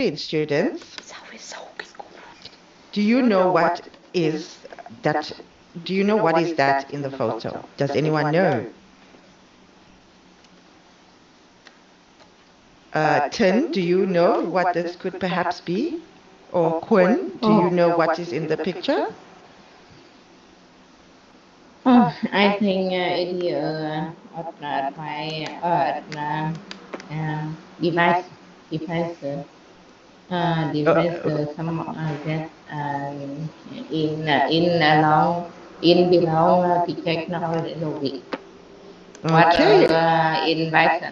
Students, do you know what is that? Do you know what is that in the photo? Does anyone know? Tin, do you know what this could perhaps be? Or Quinn, do you know what is in the picture? I think it is device device device some that in along in belong to technology. What Okay. invite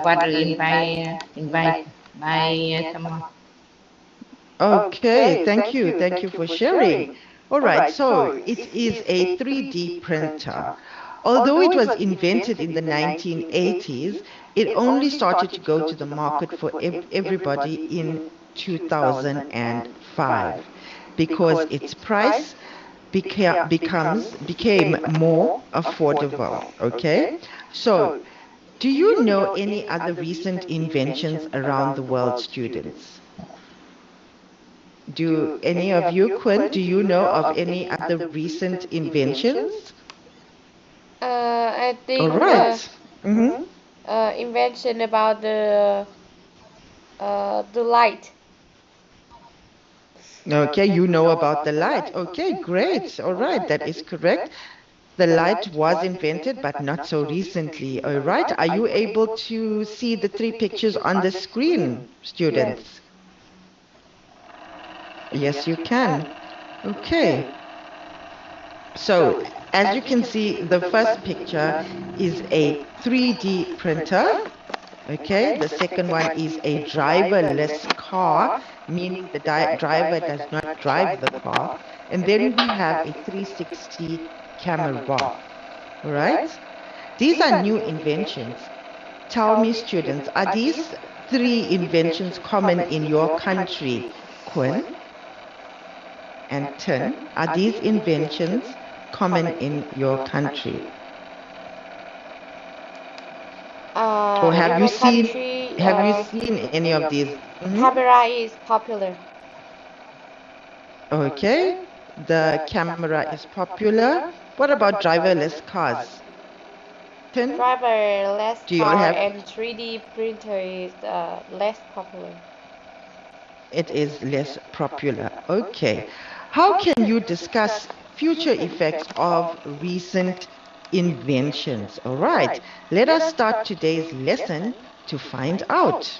what invite by someone. Okay, thank you. Thank you for sharing. All right, so it is a 3D printer. Although it was invented in the 1980s, it only started to go to the market for everybody in 2005 because its price became more affordable. Okay, so do you know any other recent inventions around the world, students? Do any of you, Quinn, do you know of any other recent inventions? I All think right. Mm-hmm. invention about the light. Okay, you know about the light. Okay, great. All right, that is correct. The light was invented, but not so recently. All right, are you able to see the three pictures on the screen, students? Yes, you can. Okay. So, as you can see, the first picture is a 3D printer. Okay, the second one is a driverless car, meaning the driver does not drive the car. And then we have a 360 camera. All right, these are new inventions. Tell me, students, are these three inventions common in your country? Quinn and Tin, are these inventions common in your country? Or In my country, have you seen any of these? camera is popular. Okay, the camera is popular. What about driverless cars? Tin, Driverless do you all car have? and 3D printer is less popular. It is less popular. Okay. How can you discuss future effects of recent inventions? All right. Let us start today's lesson to find out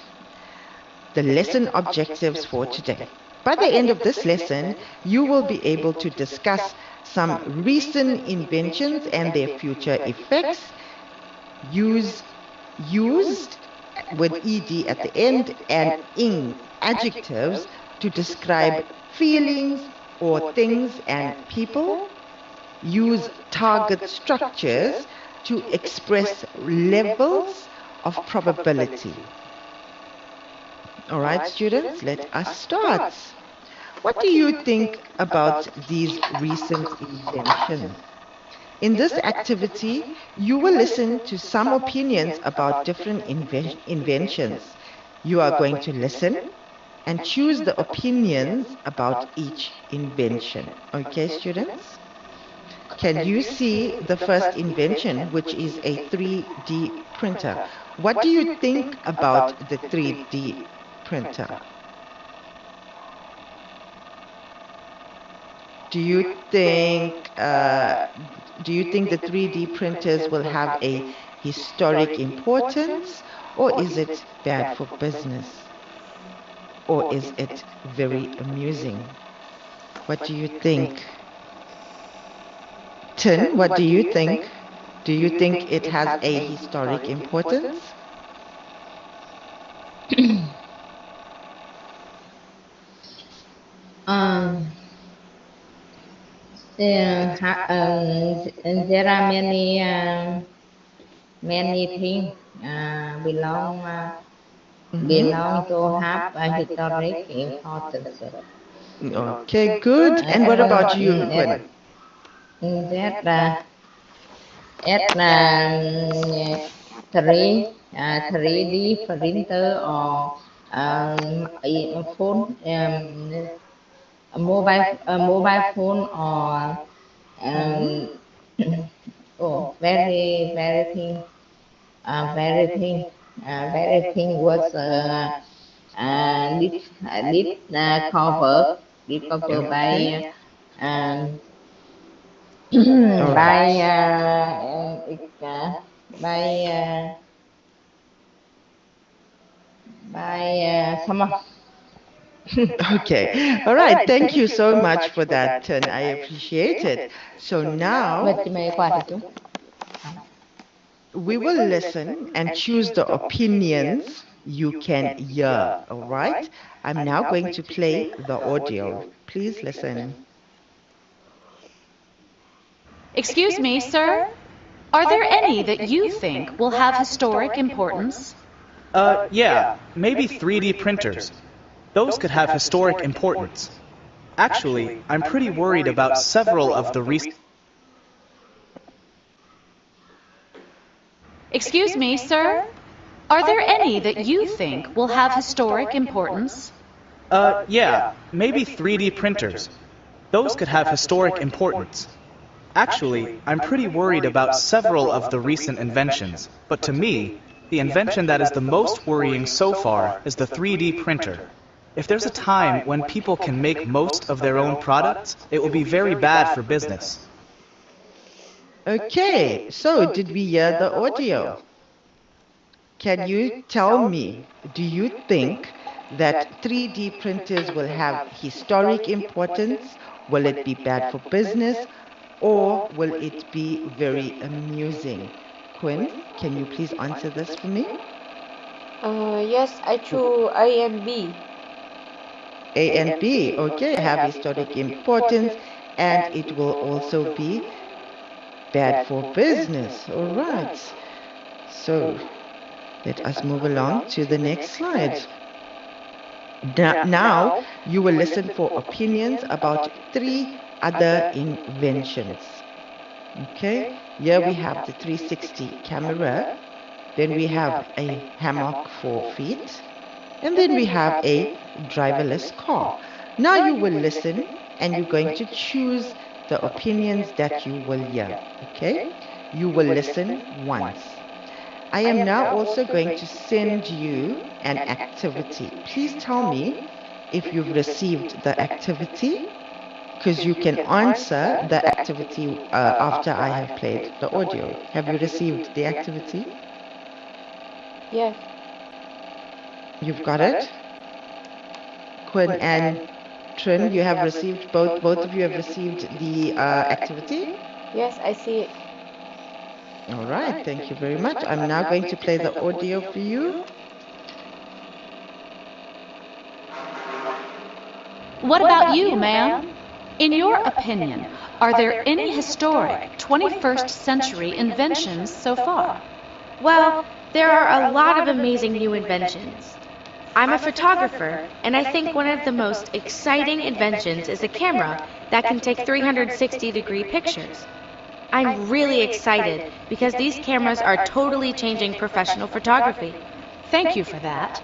the lesson objectives for today. By the end of this lesson, you will be able to discuss some recent inventions and their future effects, used with ed at the end, and ing adjectives to describe feelings or things and people. Use target structures to express levels of probability. All right, students, let us start. What do you think about these recent inventions? In this activity, you will listen to some opinions about different inventions. You are going to listen and choose the opinions about each invention. Okay, students? Can you see the first invention, which is a 3D printer? What do you think about the 3D printer? Do you think the 3D printers will have a historic importance, or is it bad for business? Or is it very amusing? What do you think? Tin, what do you think? Do you think it has a historic importance? There are many things belong to have a historic importance. Okay, good. And what about you, Quinn? That at 3D printer or phone, mobile phone, or um, oh, very thing, very thing was lip cover, lip cover by Okay. um, All by right. by come on. Okay. All right. Thank you so much for that, Tin. I appreciate it. So now Vật mày qua thì chúng. we will listen and choose the opinions you can hear. All right. I'm now going to play the audio. Please listen. Excuse me, sir. Are there any that you think will have historic importance? Yeah, maybe 3D printers. Those could have historic importance. Actually, I'm pretty worried about several of the recent... Excuse me, sir. Are there any that you think will have historic importance? Yeah, maybe 3D printers. Those could have historic importance. Actually, I'm pretty worried about several of the recent inventions, but to me, the invention that is the most worrying so far is the 3D printer. If there's a time when people can make most of their own products, it will be very bad for business. Okay. So did we hear the audio? Can you tell me, do you think that 3D printers will have historic importance? Will it be bad for business? Or will it be very amusing? Quinn, can you please answer this for me? Yes, I choose A and B. A and B, okay, have historic importance, and it will also be bad for business. All right. So let us move along to the next slide. Now you will listen for opinions about 3 other inventions. Okay, here we have the 360 camera, then we have a hammock for feet, and then we have a driverless car. Now you will listen and you're going to choose the opinions that you will hear. Okay, you will listen once. I am now also going to send you an activity. Please tell me if you've received the activity, because you can answer the activity after I have played the audio. Have you received the activity? Yes. You've got it? Quinn and Trin, you have received, both of you have received the activity? Yes, I see it. All right, thank you very much. I'm now going to play the audio for you. What about you, ma'am? In your opinion, are there any historic 21st century inventions so far? Well, there are a lot of amazing new inventions. I'm a photographer, and I think one of the most exciting inventions is a camera that can take 360-degree pictures. I'm really excited because these cameras are totally changing professional photography. Thank you for that.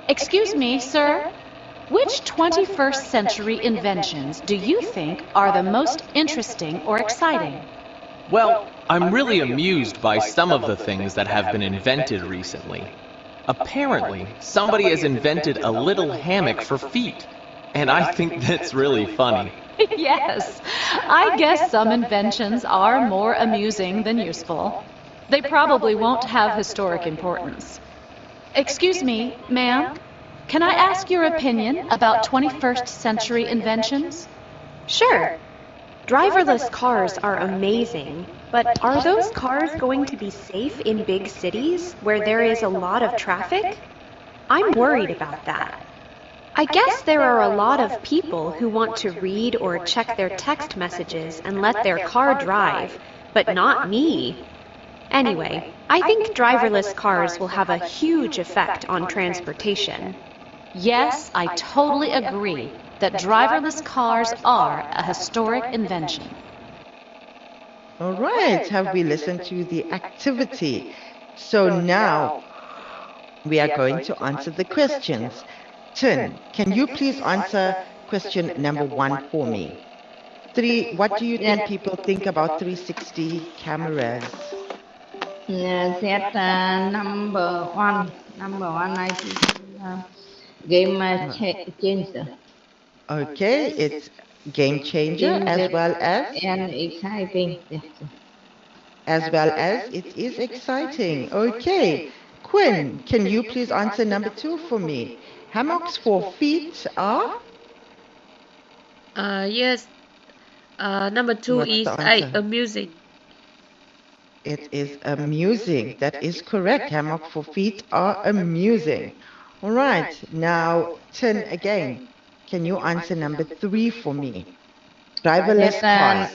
Excuse me, sir. Which 21st century inventions do you think are the most interesting or exciting? Well, I'm really amused by some of the things that have been invented recently. Apparently, somebody has invented a little hammock for feet, and I think that's really funny. Yes, I guess some inventions are more amusing than useful. They probably won't have historic importance. Excuse me, ma'am, can I ask your opinion about 21st century inventions? Sure. Driverless cars are amazing, but are those cars going to be safe in big cities where there is a lot of traffic? I'm worried about that. I guess there are a lot of people who want to read or check their text messages and let their car drive, but not me. Anyway, I think driverless cars will have a huge effect on transportation. Yes, I totally agree that driverless cars are a historic invention. All right, have we listened to the activity? So now we are going to answer the questions. Tin, can you please answer question number 1 for me? What do you think people think about 360 cameras? That number one. Number one, I think game changer. Okay, it's game changer as well And exciting. it is exciting. Okay. Quinn, can you please answer number 2 for me? Hammocks for feet are? Yes. Number 2 What's is the answer? amusing. It is amusing. That is correct. Hammock for feet are amusing. All right. Now, Tin again. Can you answer number 3 for me? Driverless cars.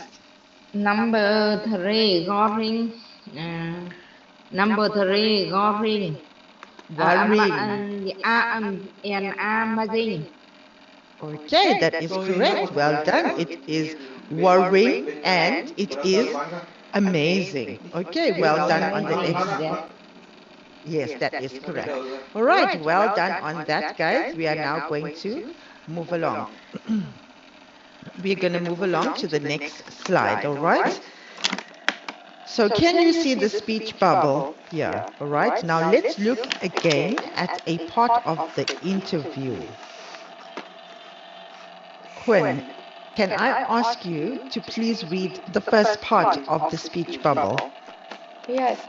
Number 3, Goring. Number 3, Goring. Worrying. And amazing. Okay, that is correct. Well done. It is worrying and it is amazing. Okay, well done on the X. Yes, that is correct. All right, well done on that, guys. We are now going to move along. We're going to move along to the next slide, all right? So can you see the speech bubble here? All right, now let's look again at a part of the interview. Quinn, can I ask you to please read the first part of the speech bubble? Yes.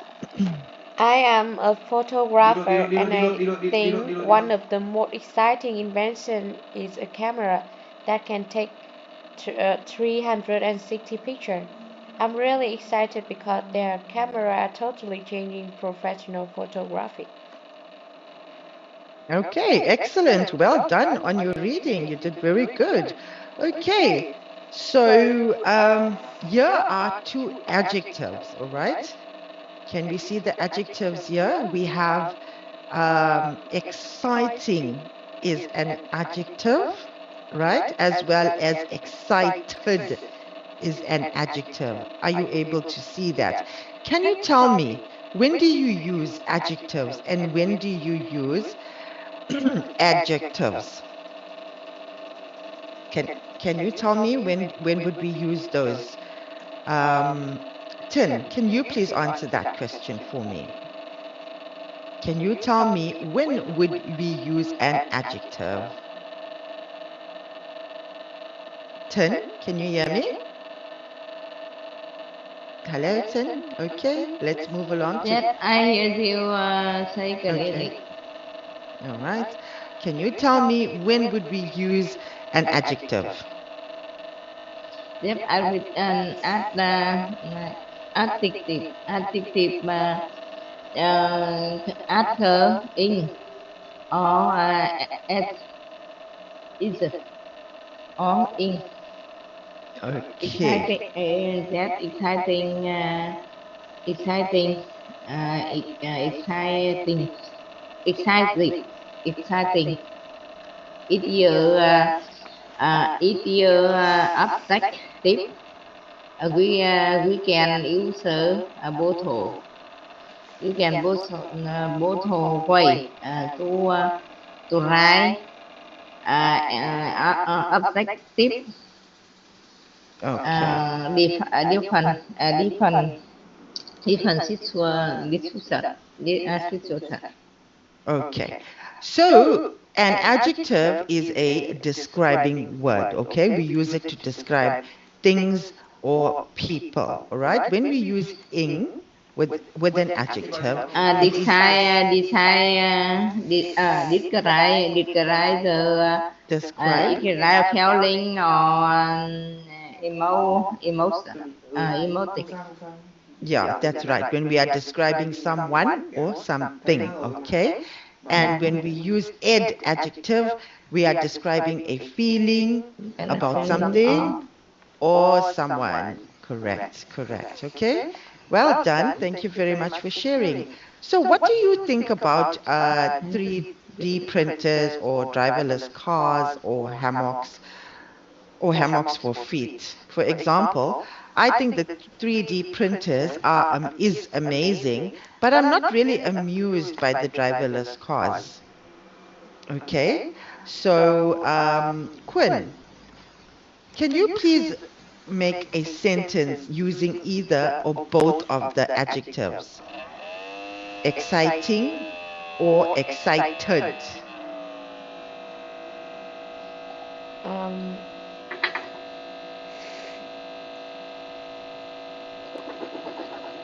I am a photographer and I think one of the most exciting inventions is a camera that can take 360 pictures. I'm really excited because their cameras are totally changing professional photography. Okay, excellent. Well done on your reading. You did very good. Okay, so here are 2 adjectives, all right? Can we see the adjectives here? We have exciting is an adjective, right? As well as excited is an adjective. Are you able to see that? Can you tell me, when do you use adjectives and when do you use adjectives? Can you tell me when would we use those? Tin, can you please answer that question for me? Can you tell me when would we use an adjective? Tin, can you hear me? Hello, Tin. Okay, let's move along to... Yes, I hear you say clearly. All right. Can you tell me when would we use an adjective? Yep, I read an adjective. Adjective after in or at is or in. Okay. Exciting, that exciting, exciting. It your objective. We can use a bottle. You can bottle way to write objective. Okay. Different situation. Okay. So, an adjective is a describing word, okay? We use it to describe things or people, all right? When we use ing with an adjective, it is Describe describe. feeling or emotion, emotic. Yeah, that's right. When we are describing someone or something, okay? And when we use ed adjective, we are describing a feeling about something or someone. Correct, correct. Okay? Well done. Thank you very much for sharing. So what do you think about 3D printers or driverless cars or hammocks for feet? For example, I think the 3D printers is amazing, but I'm not really amused by the driverless cars. Okay, so Quinn, can you please make a sentence using either or both of the adjectives? Exciting or excited? Um,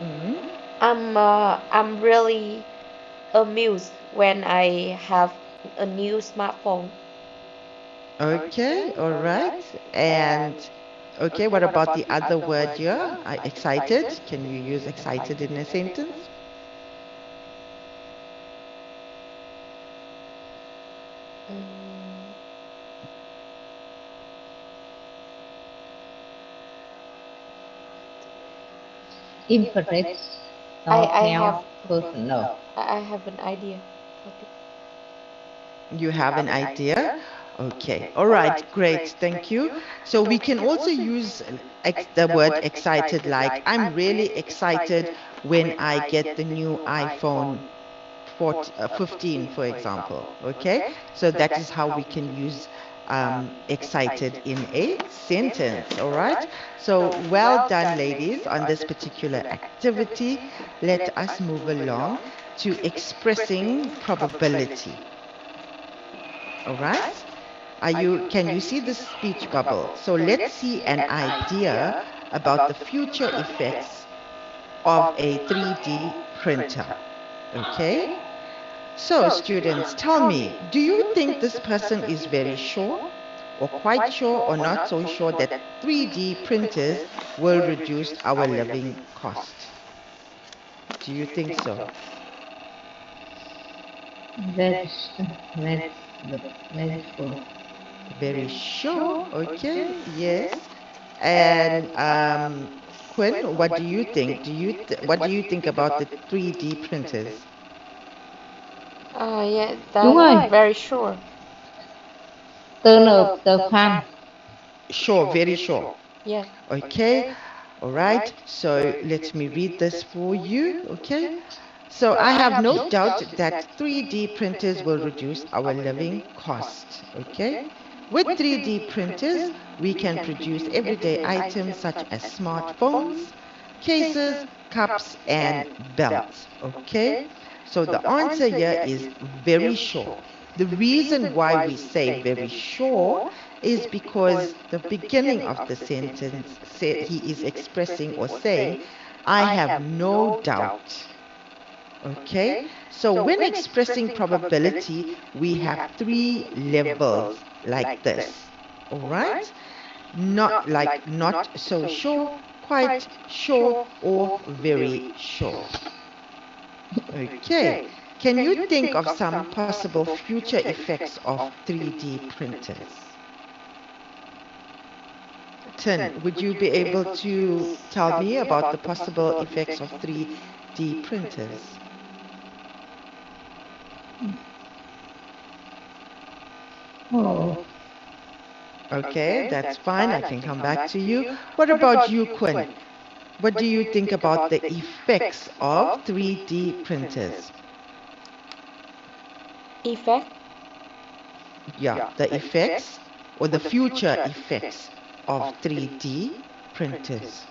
Mhm. I'm really amused when I have a new smartphone. Okay, all right. And okay, what about the other word here? Excited. Can you use excited in a sentence? Mm, Impressed I or I have help personal. I have an idea. You have an idea? Okay. All right. Great. Thank you. So we can also use the word excited, like I'm really excited when I get the new iPhone 15, for example. Okay. So that is how we can use excited in a sentence. All right. So well done, ladies, on this particular activity. Let us move along to expressing probability. All right? Can you see the speech bubble? So let's see an idea about the future effects of a 3D printer. Okay? So students, tell me, do you think this person is very sure or quite sure or not so sure that 3D printers will reduce our living cost? Do you think so? That's that's very cool. Very sure. Okay. Yes. And Quinn, what do you think? What do you think about the 3D printers? Yeah, Đúng rồi, that's very sure. từ nộp tờ fan. Sure, very sure. Yes. Okay. All right. So let me read this for you. Okay. So I have no doubt that 3D printers will reduce our living cost. Okay. With 3D printers, we can produce everyday items such as smartphones, cases, cups, and belts. Okay. So the answer here is very sure. The reason why we say very sure is because the beginning of the sentence said he is expressing or saying, I have no doubt. Okay, so when expressing probability, we have three levels like this. All right, not so sure, quite sure, or very sure. Okay, can you think of some possible future effects of 3D printers? Tin, would you be able to tell me about the possible effects of 3D printers? Oh, Okay, that's fine. I can come back to you. What about you, Quinn? What do you think about the effects of 3D printers? Effect? Yeah, the effects or the future effects of 3D printers.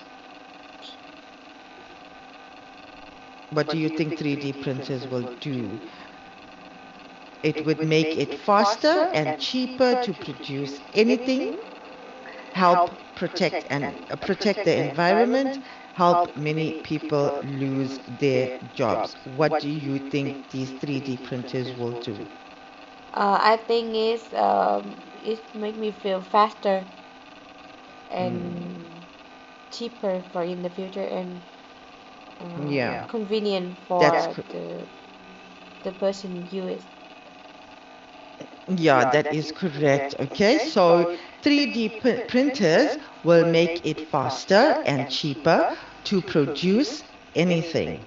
What do you think 3D printers will do? It would make it faster and cheaper to produce anything, help protect the environment, help many people lose their jobs. What do you think these 3D printers will do? I think it make me feel faster and cheaper for in the future and Yeah, convenient for that's the person who use it. yeah, that is correct. Okay, so 3D printers will make it faster and cheaper to produce anything.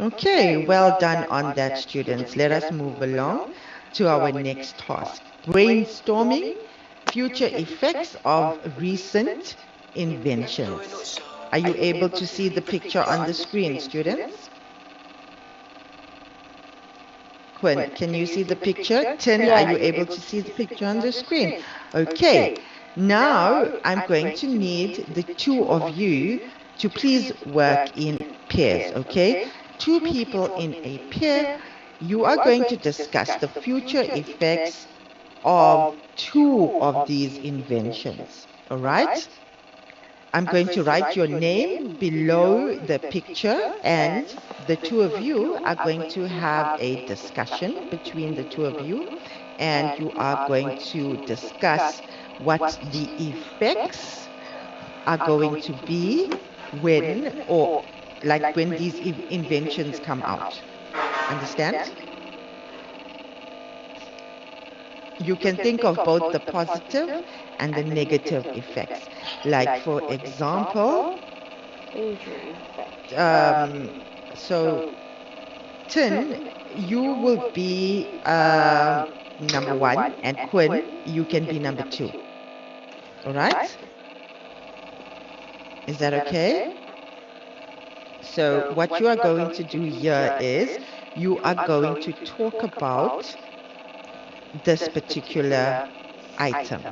Okay, well done on that, students. Let us move along to our next task. Brainstorming future effects of recent inventions. Are you able to see the picture on the screen, students? Quinn, can you see the picture? Tin, are you able to see the picture on the screen? Okay, now I'm going to need the two of you to please work in pairs, okay? Two people in a pair, you are going to discuss the future effects of two of these inventions, all right? I'm going to write your name below the picture, and the two of you are going to have a discussion between the two of you, and you are going to discuss what the effects are going to be when, or like when these inventions come out. Understand? You can think of both the positive and the negative effects. Like for example, so Tin, you will be number one, and Quinn, you can be number two. All right? Is that okay? So what you are going to do here is you are going to talk about this particular item.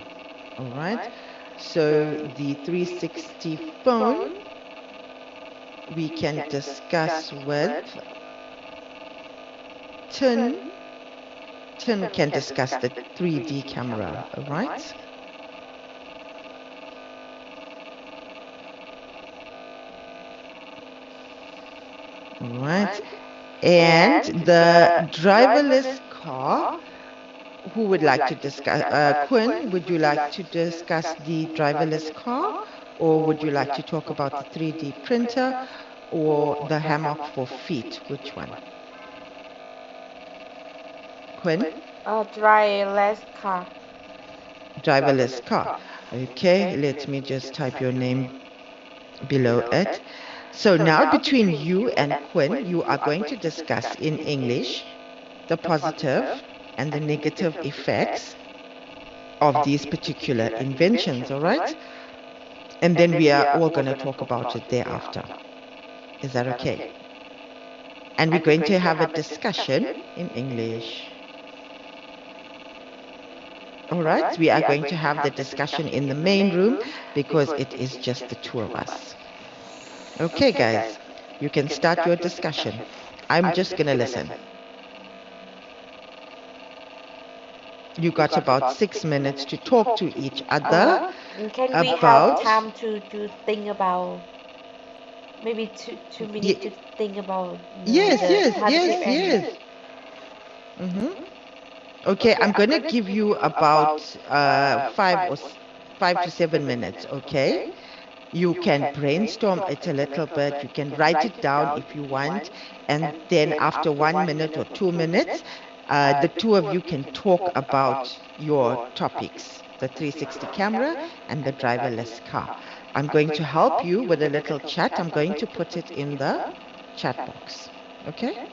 All right? So the 360 phone we can discuss with Tin. Tin can discuss the 3D camera, all right? All right. And the driverless car, who would like to discuss? Quinn, would you like to discuss the driverless car? Or would you like to talk about the 3D printer or the hammock for feet? Which one? Quinn? Driverless car. Driverless car. Okay, let me just type your name below it. So now between you and Quinn, you are going to discuss in English the positive and the negative effects of these particular inventions, all right? And then we are all going to talk about it thereafter. Is that okay? And we're going to have a discussion in English. All right, we are going to have the discussion in the main room because it is just the two of us. Okay, guys, you can start your discussion. I'm just going to listen. You got about 6 minutes to talk to each other Can we about... have time to think about, maybe two minutes to think about yes. Okay, I'm going to give you about 5 to 7 minutes, okay? You can brainstorm it a little bit, you can write it down if you want, and then after 1 minute or 2 minutes, the two of you can talk about your topics, the 360 camera and the driverless car. I'm going to help you with a little chat. I'm going to put it in the chat box, okay?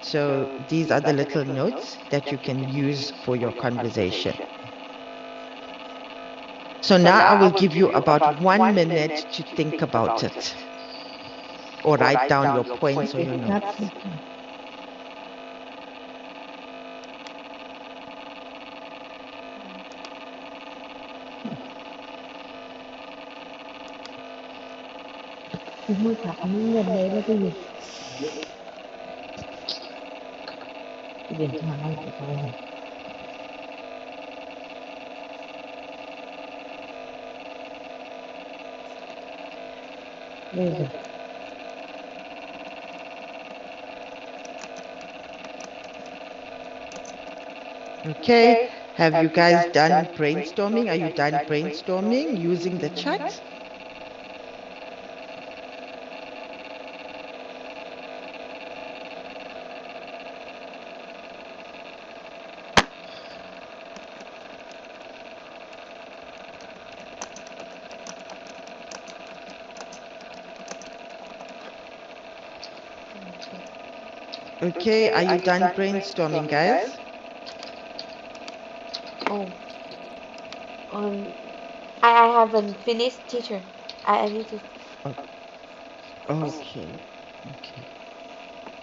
So these are the little notes that you can use for your conversation. So now I will give you about 1 minute to think about it, or write down your points or your notes. Okay, have you guys done brainstorming? Are you done brainstorming using the chat? Okay, are you done brainstorming, guys? Oh, um, I haven't finished, teacher. I need to. Okay. Okay.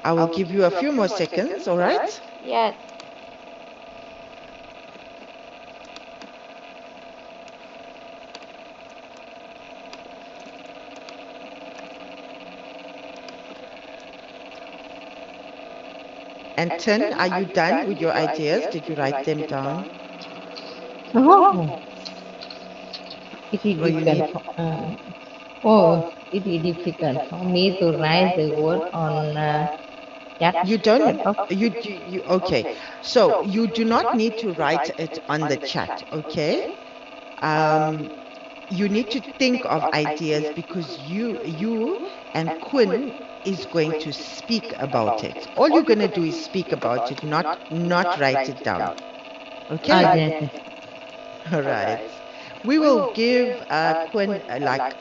I will give you a few more seconds, all right? Yeah. And Tin, are you done with your ideas? Did you write them down? Oh, it is Or you difficult. need? It is difficult for me to write the word on chat. You don't. Okay. So you do not need to write it on the chat. Okay. You need to think of ideas because you and Quinn is going to speak about it. All you're going to do is speak about it, not write it down. Okay. Yes. All right. We will give Quinn like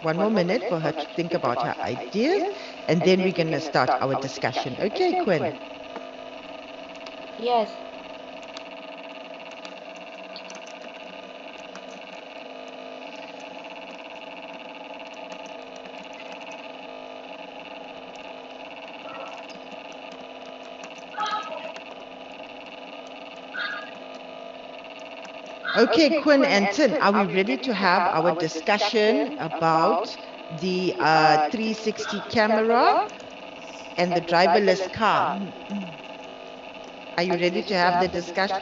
1 more minute for her to think about her ideas, and then we're going to start our discussion. Okay, Quinn? Yes. Okay, Quinn and Tin, are we ready to have our discussion about the 360 camera and the driverless car? Are you ready to have the discussion?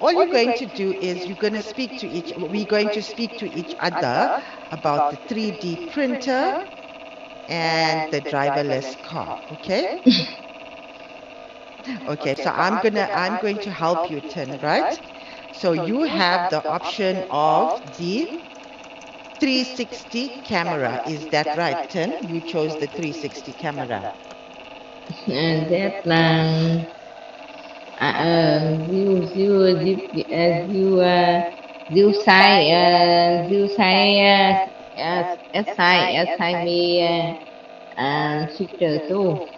All you're going to do is we're going to speak to each other about the 3D printer and the driverless car, okay? Okay, so I'm going to help you, Tin, right? So you have the option of the 360 camera. Is that right, Tin? You chose the 360 camera. That you assign me picture too.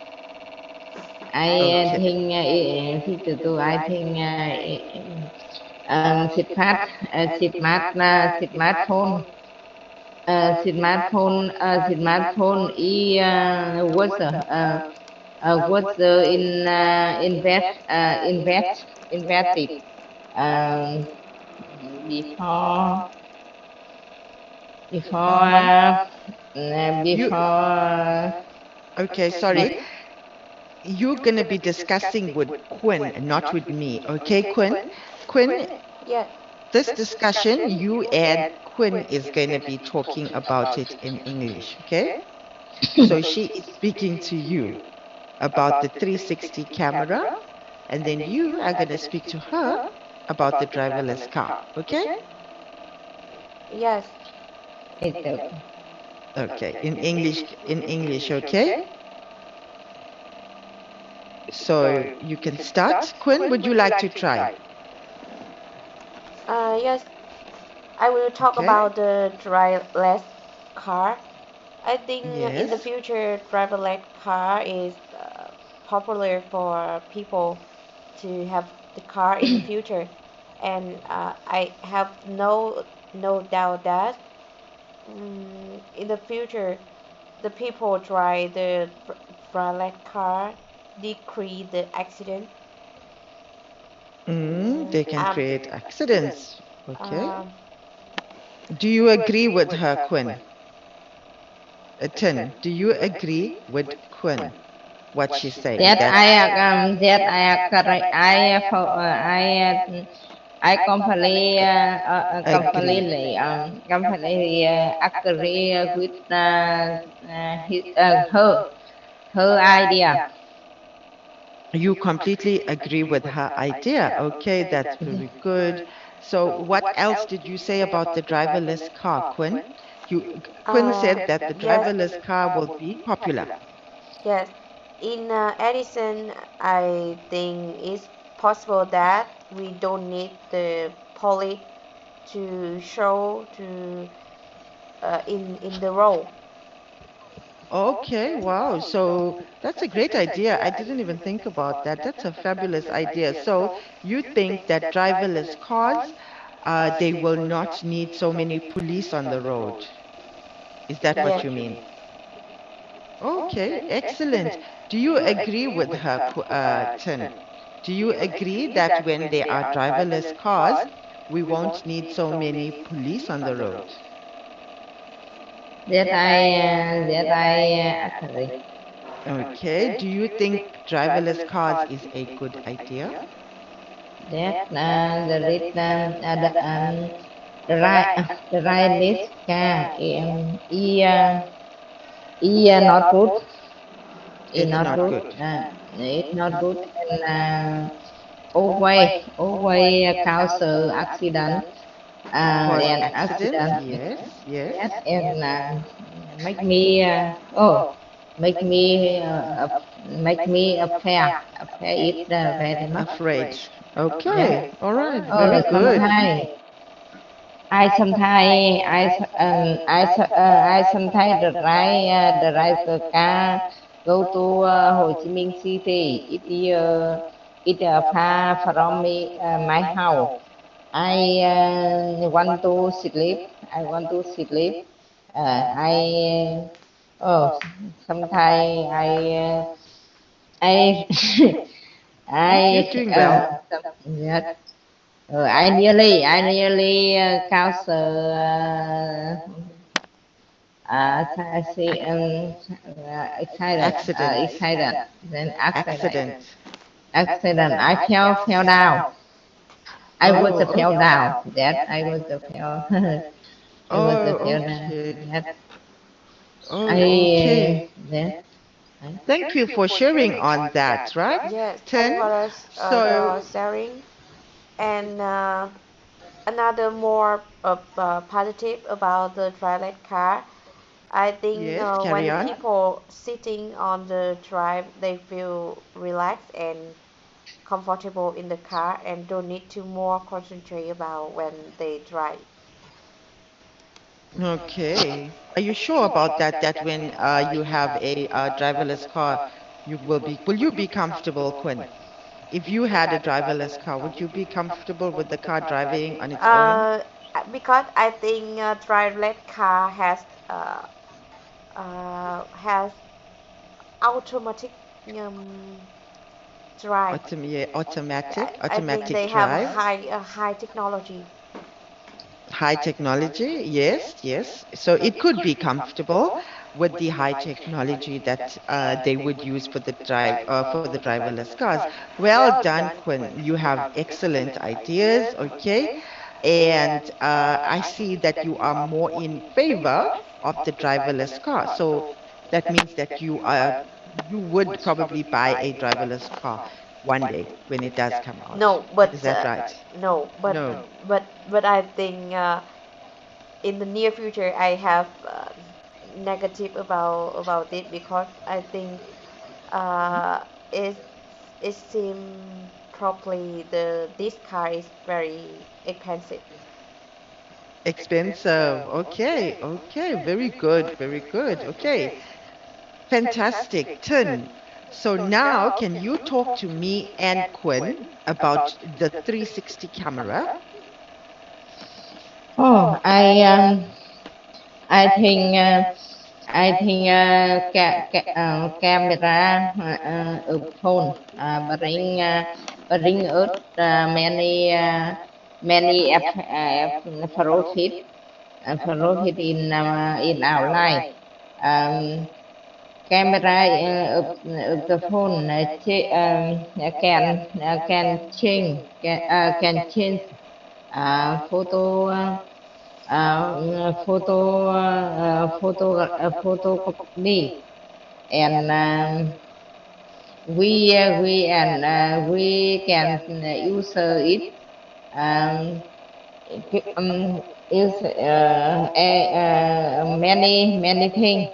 I think picture too. I think smartphone smartphone was invested um, before before. Okay, sorry. You're going to be discussing with Quinn, not with me. Okay, Quinn? Quinn, Yeah. this discussion, you and Quinn is going to be talking about it in English, okay? So she is speaking to you about the 360 camera, and then you are going to speak to her about the driverless car, okay? Yes. Okay, in English, okay? So you can start. Quinn, would you like to try? Yes. I will talk Okay. about the driverless car. I think in the Yes. future, driverless car is popular for people to have the car in the future, and I have no doubt that in the future, the people drive the driverless car decrease the accident. They can Um, create accidents. Okay. um, Do you agree with her, Quinn? Tin, do you agree with Quinn? What she's saying? I completely agree with her idea. You completely agree with her idea. Okay, that's very good. So what else did you say about the driverless car, Quinn? Quinn said that the yes, driverless car will be popular. yes. In Edison, I think it's possible that we don't need the police to show to in the road. Okay, wow. So that's a great idea. I didn't even think about that. That's a fabulous idea. So you think that driverless cars, they will not need so many police on the road. Is that what Yes. you mean? Okay, excellent. Do you agree with her, Tin? Do you agree that when there are driverless cars, we won't need so many police on the road? that I agree. Okay, do you think driverless cars is a good idea? That the return the right list car not good. It's It's not not good. good. It's not good and always cause accident Cause and accidents? accident Yes, yes. that and make me make me make me affair it very much. Afraid. Yeah. Okay, all right, very good. Sometimes I sometimes the right car go to Ho Chi Minh City. It far from me my house. I want to sleep. I want to sleep. I sometimes I You're I doing well. yeah, I nearly I see Accident. excited then Accident. accident. I fell down. I was Oh, fell down. That I was fell. I was oh, fell down. okay. That Oh, I okay. that Thank you for sharing on that, right? Yes, thank 10. for us So, the sharing. And another more positive about the driverless car. I think yes, carry when on. people sitting on the drive, they feel relaxed and comfortable in the car and don't need to more concentrate about when they drive. Okay. Are you sure about that? That when you have a driverless car, will you be comfortable, Quinn? If you had a driverless car, would you be comfortable with the car driving on its own? Uh, because I think driverless car has automatic um, drive. Automatic, I think automatic they have drive. high technology. High technology, yes, yes. So it could be comfortable with the high technology that they would use for the driverless cars. Well done, Quinn. You have excellent ideas, okay? And I see that you are more in favor of the driverless car. So that means that you would probably buy a driverless car one day when it does come out. No, but Is that right? no, No. but I think in the near future I have negative about it because I think uh, it it seems probably this car is very expensive. Expensive. Okay, okay, very good, very good. Okay, fantastic. Tin. So now, can you talk to me and Quinn about the 360 camera? oh I think camera phone bring us many profit profit in our life. Um, Camera of the phone can change photo photography and we can use it um, use many things.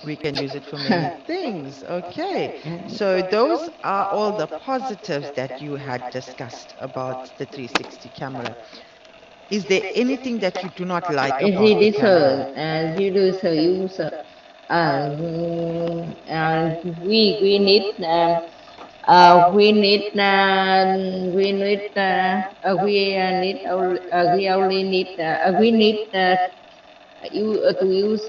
We can use it for many things. Okay, so those are all the positives that you had discussed about the 360 camera. Is there anything that you do not like Is about the it camera? user user uh, mm, uh, we need we need we need we only need we need you to use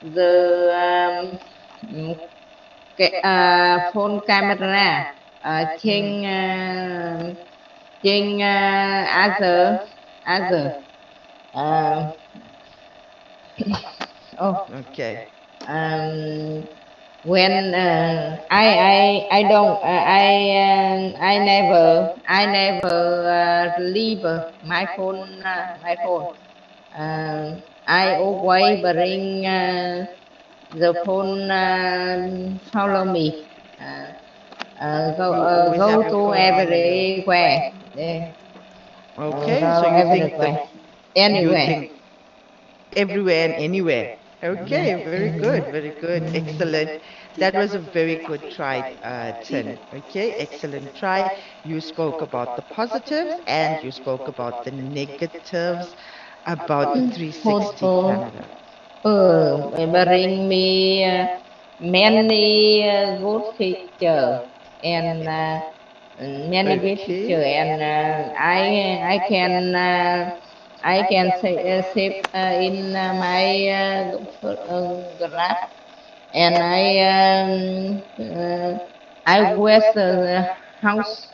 the mm, phone camera trên trên other uh, oh Okay. um, when I don't I never leave my phone I always bring the phone follow me You always go have your to phone on you. everywhere yeah. Okay, so Go you think everywhere anywhere everywhere and anywhere. Okay, very good, yeah. very good, excellent. That was a very good try, Tin. Okay, excellent try. You spoke about the positives and you spoke about the negatives about the 360 Photo camera. bring me many good picture and many good Okay. picture and I can save in my graph and I was the house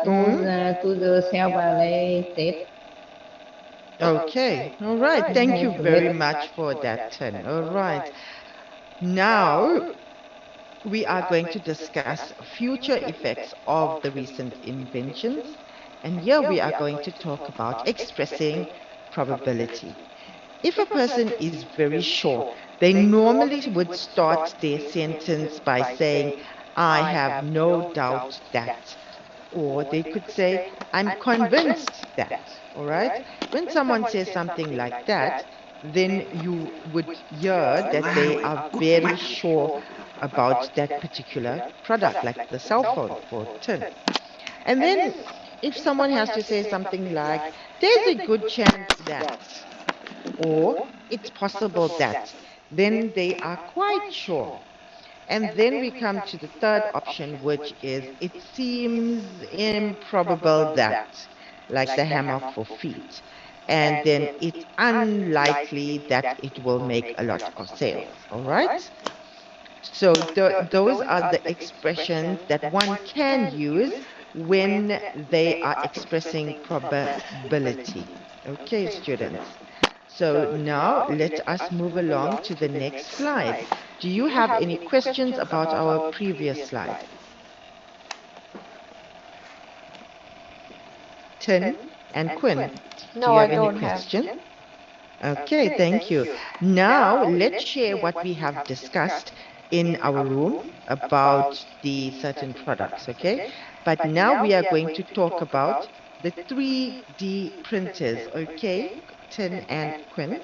Mm? to the Chevrolet state. Okay, all right. Thank you very much for that, Tin. All right. Now we are going to discuss future effects of the recent inventions. And here we are going to talk about expressing probability. If a person is very sure, they normally would start their sentence by saying, I have no doubt that. Or they could say, I'm convinced that. All right? When someone says something like that, then you would hear that they are very sure about that particular product, like the cell phone for tin. And then if someone has to say something like, there's a good chance that, or it's possible that, then they are quite sure. And then we come to the third option, which is it seems improbable that, like the hammer for feet. And then it's unlikely that it will make a lot of sales. All right? So those are the expressions that one can use when they are expressing probability. Okay, students. So now let us move along to the next slide. Do you have any questions about our previous slide? Tin and Quinn, do No, you I have any don't have. question? Okay, thank you. Now let's share what we have discussed in our room about the certain products, okay? But now we are going to talk about the 3D printers, okay? Tin and Quinn.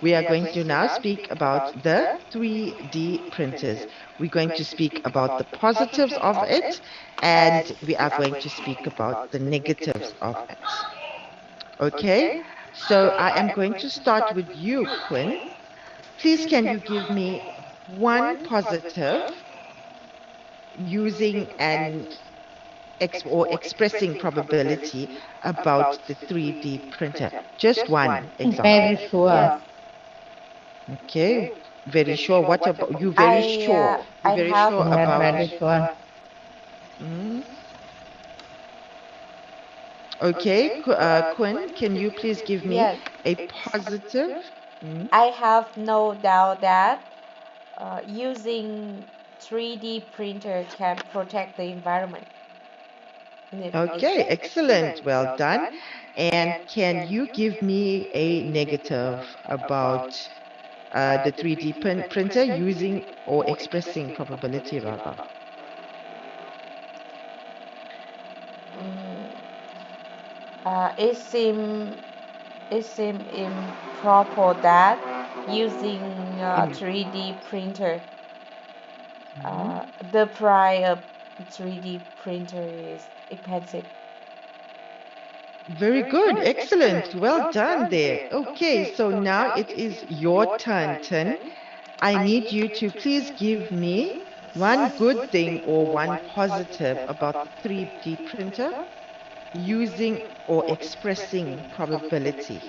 We are going to now speak about the 3D printers. We're going to speak about the positives of it, and we are going to speak about the negatives of it. Okay? So I am going to start with you, Quinn. Please can you give me one positive using an or expressing probability about the 3D printer? Just one example. Very sure. Yes. Okay, very sure. What about you? Very sure. I You're very have sure about. Very sure. Mm, okay, Quinn, can you please give me yes. a positive? Mm, I have no doubt that using 3D printer can protect the environment. okay, excellent. Well done. And can you give me a negative about the 3D printer using or expressing probability rather? Mm, it seem improper that using In, 3D printer, Mhm. the price of 3D printer is expensive. Very good. Excellent. Well done there. Okay, so now it is your turn, Tin. I need you to please give me one good thing or one positive about the 3D printer using or expressing probability.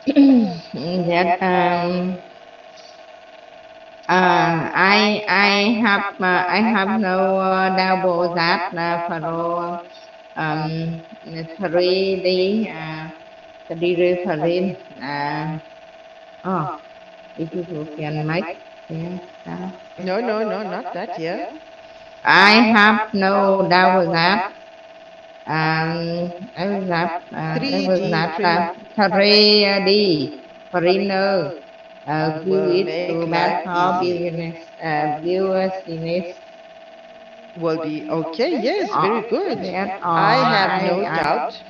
That I have no doubt that for um, 3D 3D print oh if you can make yeah, No, no, no, not that, yeah. I have no doubt that I was 3D not print 3D printer give will it to make life back for easy. business Will be okay. Yes, very good. that I have no I doubt.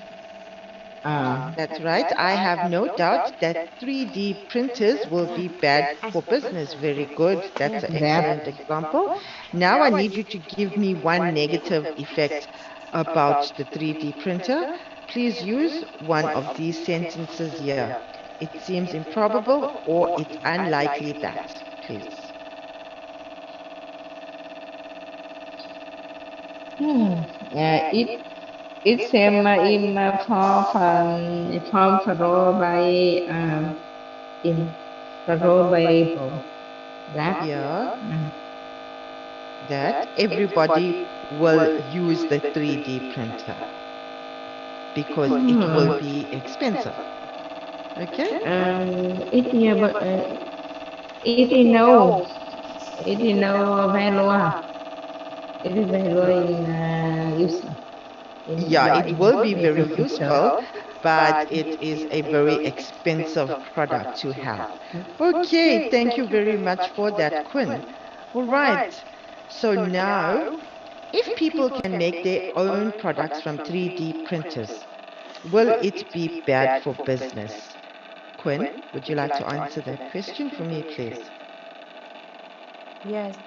That's right. I have no doubt that 3D printers will be bad for business. Very good. That's an that excellent example. Now I need you to give me one negative effect about the 3D printer. Please use one of these sentences here. It seems improbable or it's unlikely that. Please. it it's in form for by improbable that Yeah, that everybody will use the 3D printer because it will be expensive. Okay? it but it is no value it is value in use Yeah, it will be very in useful, future. but it is a very expensive product to have. Okay, thank you very much for that, Quinn. All right, so now, if people can make their own products from 3D printers, will it be bad for business? Quinn, would you like to answer that question for me, please? Yes.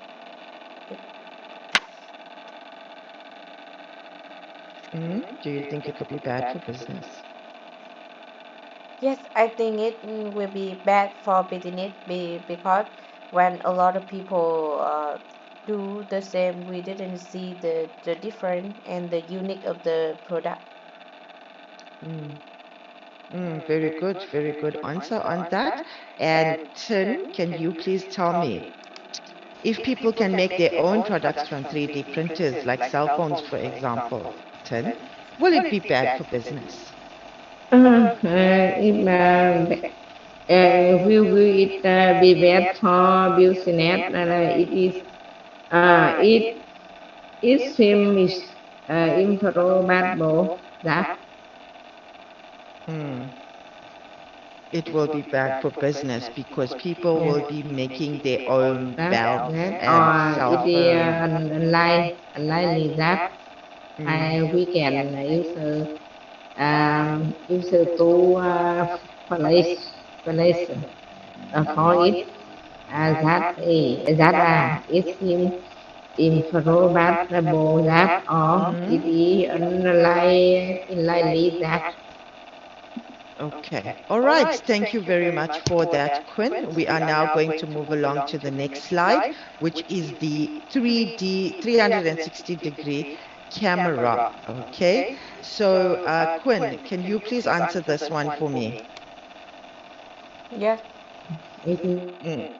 Do you think it will be bad for business? Yes, I think it will be bad for business because when a lot of people do the same, we didn't see the difference and the unique of the product. Very good answer on that. And Tin, can you please tell me, if people can make their own products from 3D printers, like cell phones, for example, Tin, will it be bad for business? If will it be bad for business? It is it seems improbable that Hmm. It will be bad for business because people will be making their own belts and cell it is phones. unlikely that we can use to place for it that it seems improbable that or it is unlikely that Okay. All right. Thank you very much for that, Quinn. We are now going to move along to the next slide, which is the 3D 360-degree camera. Okay. So, Quinn, can you please answer this one for me? Yes. it is Mm.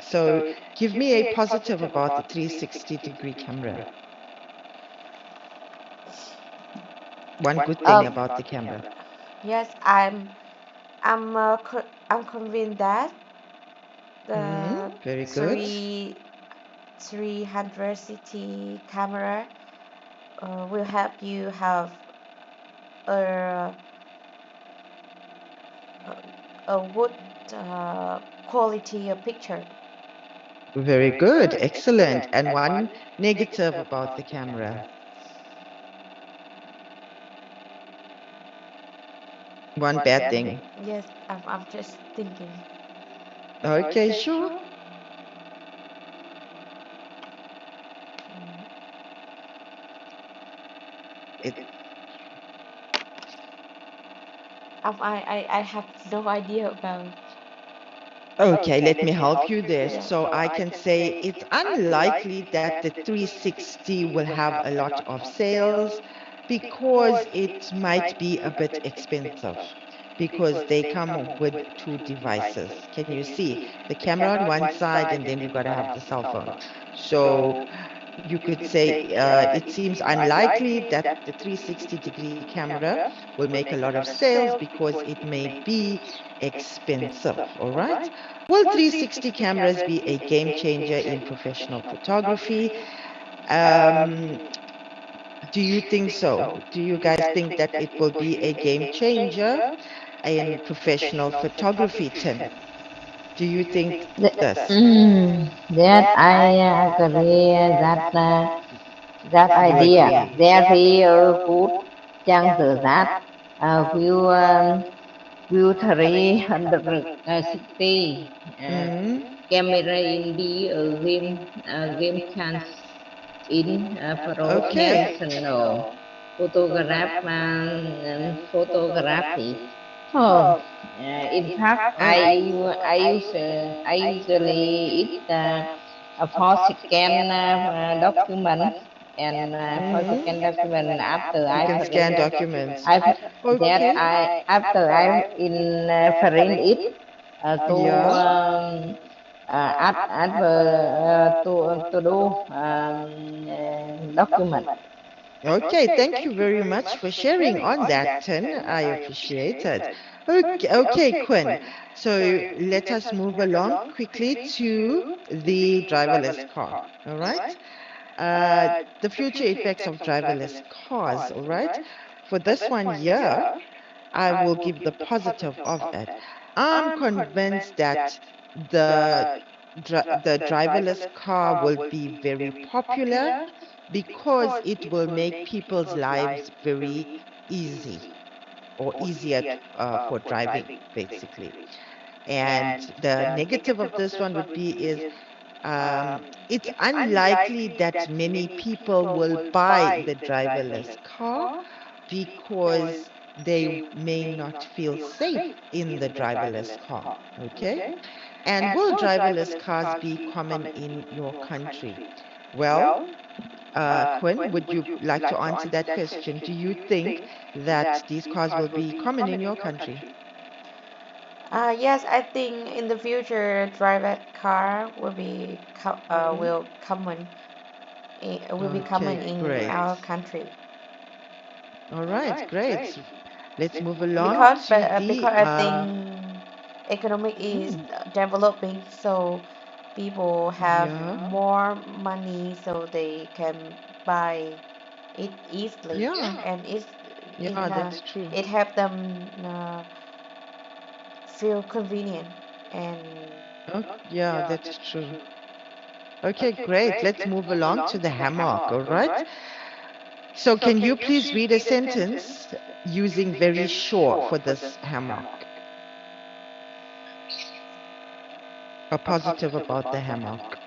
So, give me a positive about the 360-degree camera. One good thing about the camera. Yes, I'm convinced that the Very good. 360 camera will help you have a a good quality of picture. Very good. Excellent. And one negative about the camera. One bad thing. Yes, I'm just thinking. Okay, sure. It, I have no idea about. okay, let me help you there. Yeah. So I can say it's unlikely that the 360 will have a lot of sales because it might be a bit expensive because they come with two devices. Can you see the camera on one side and then you got to have the cell phone? So you could say it seems unlikely that the 360-degree camera will make a lot of sales because it may be expensive, all right? Will 360 cameras be a game changer in professional photography? Um, do you think so? Do you guys think that it will be a game changer in professional photography, Tin? Do you think this? That I agree that You idea agree? very good chances that will 360 Hmm. camera in be a game chance in Okay. professional photography. Oh, in fact, I usually it for scan document and for Hmm. scan document after You I can scan print documents. I that Okay. I after I in print it to Yeah. to do document. Okay, thank you very much for sharing on that, Tin. I appreciate it. Okay, Quinn. So let us move along quickly to the driverless car. All right. The future effects of driverless cars. All right. For this one here, I will give the positive of it. I'm convinced that the the driverless car will be very popular because it will make people's lives very easy or easier for driving, basically. And the negative of this one would be is it's unlikely that many people will buy the driverless car because they may not feel safe in the driverless car. Okay? And will driverless cars be common in your country? Well, Quinn, would you like to answer that question? Do you think that these cars will be common in your country? Yes, I think in the future, driver car Mhm. will be Okay, common in great. our country. All right, great. Let's move along Because to the because I think economic is mm, developing, so people have yeah, more money, so they can buy it easily, yeah, and yeah, that's true. it help them feel convenient and Oh, yeah, that's true. Okay, great. Let's move along to the hammock, all right? So can you please read a sentence using very sure for this hammock? A positive about the hammock.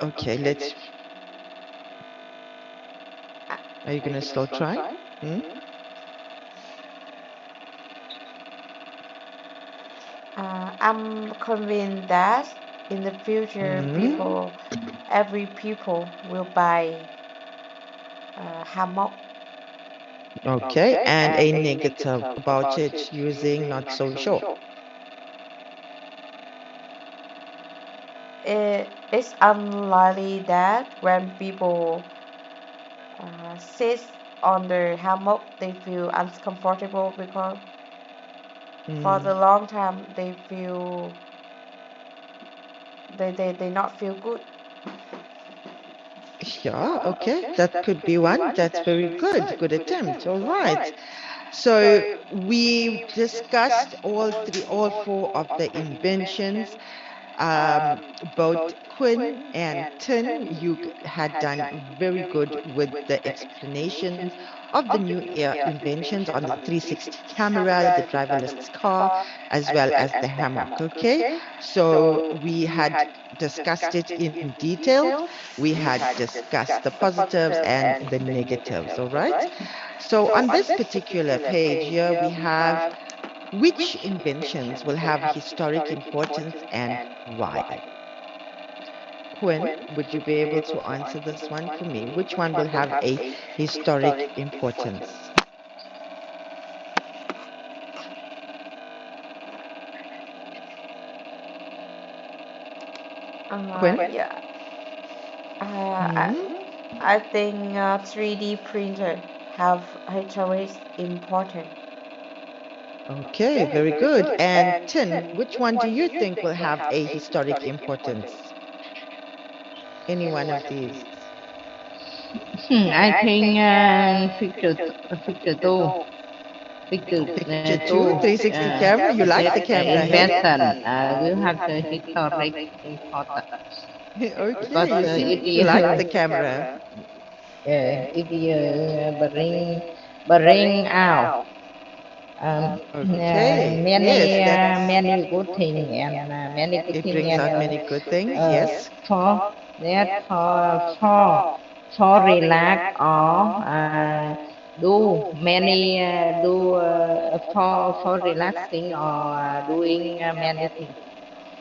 Okay, let's. Are you gonna still try? Hmm? I'm convinced that in the future, Hmm. every people will buy hammock. Okay, and a negative about it using not so sure. It's unlikely that when people sit on the hammock, they feel uncomfortable because for Mm. the long time they not feel good. Yeah, okay, that could be one. That's very good. Good attempt. All right. So we discussed all four of the inventions. Both Quinn and Tin, you had done very good with the explanations of the new inventions on the 360 camera, the driverless car, as well as the hammock. Okay, so we had discussed it in detail. We had discussed the positives and the negatives. All right. So on this particular page here, we have which inventions will have historic importance and why? Quinn, would you be able to answer this one for me? Which one will have a historic importance? Quinn? Yeah. Mhm. I think 3D printer have historic importance. Okay, very good. And Tin, which one do you think will have a historic importance? Any one of these? I think picture two. Picture Picture two. 360 camera. You like the That camera, hey? invention will have the historic importance. Okay, Because you see, you like the camera. it bring out Okay, many yes, that's, many good things and many good it things brings out and many good things, yes. for that for relax or do many for relaxing or doing many things.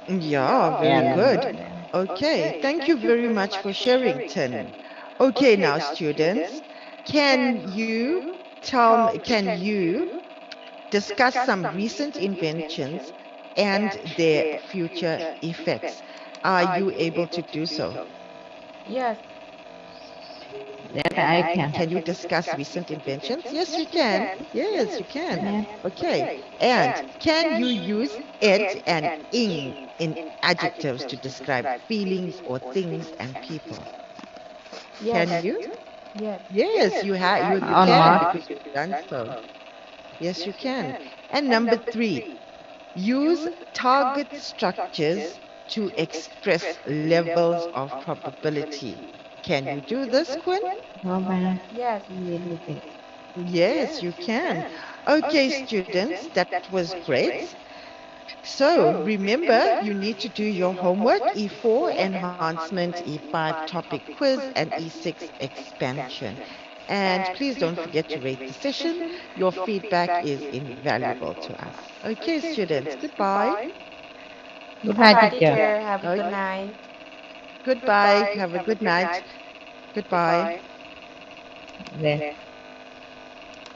Yeah, very And good. Okay, thank you very much for sharing, Tin. Okay, now students, can you discuss some recent inventions and their future effects? Are you able to do so? Yes. that I can. Can you discuss recent inventions? Yes, you can. Yes, you can. Yeah. Okay. And can you use ed and ing in adjectives to describe feelings or things and people? Yes. Can you? Yes. Yes, you On can what? because you've done so. Yes, you can. And number 3, use target structures to express levels of probability. Can you do this, Quinn? Go back. Yes. Yes, you can. Okay, students, that was great. So remember, you need to do your homework, E4 enhancement, E5 topic quiz, and E6 expansion. And please don't forget to rate the session. Your feedback is invaluable to us. Okay, students, goodbye. Goodbye, Bye, teacher. teacher. Have a Okay. good night. Goodbye. Have a good night. Goodbye. Yeah.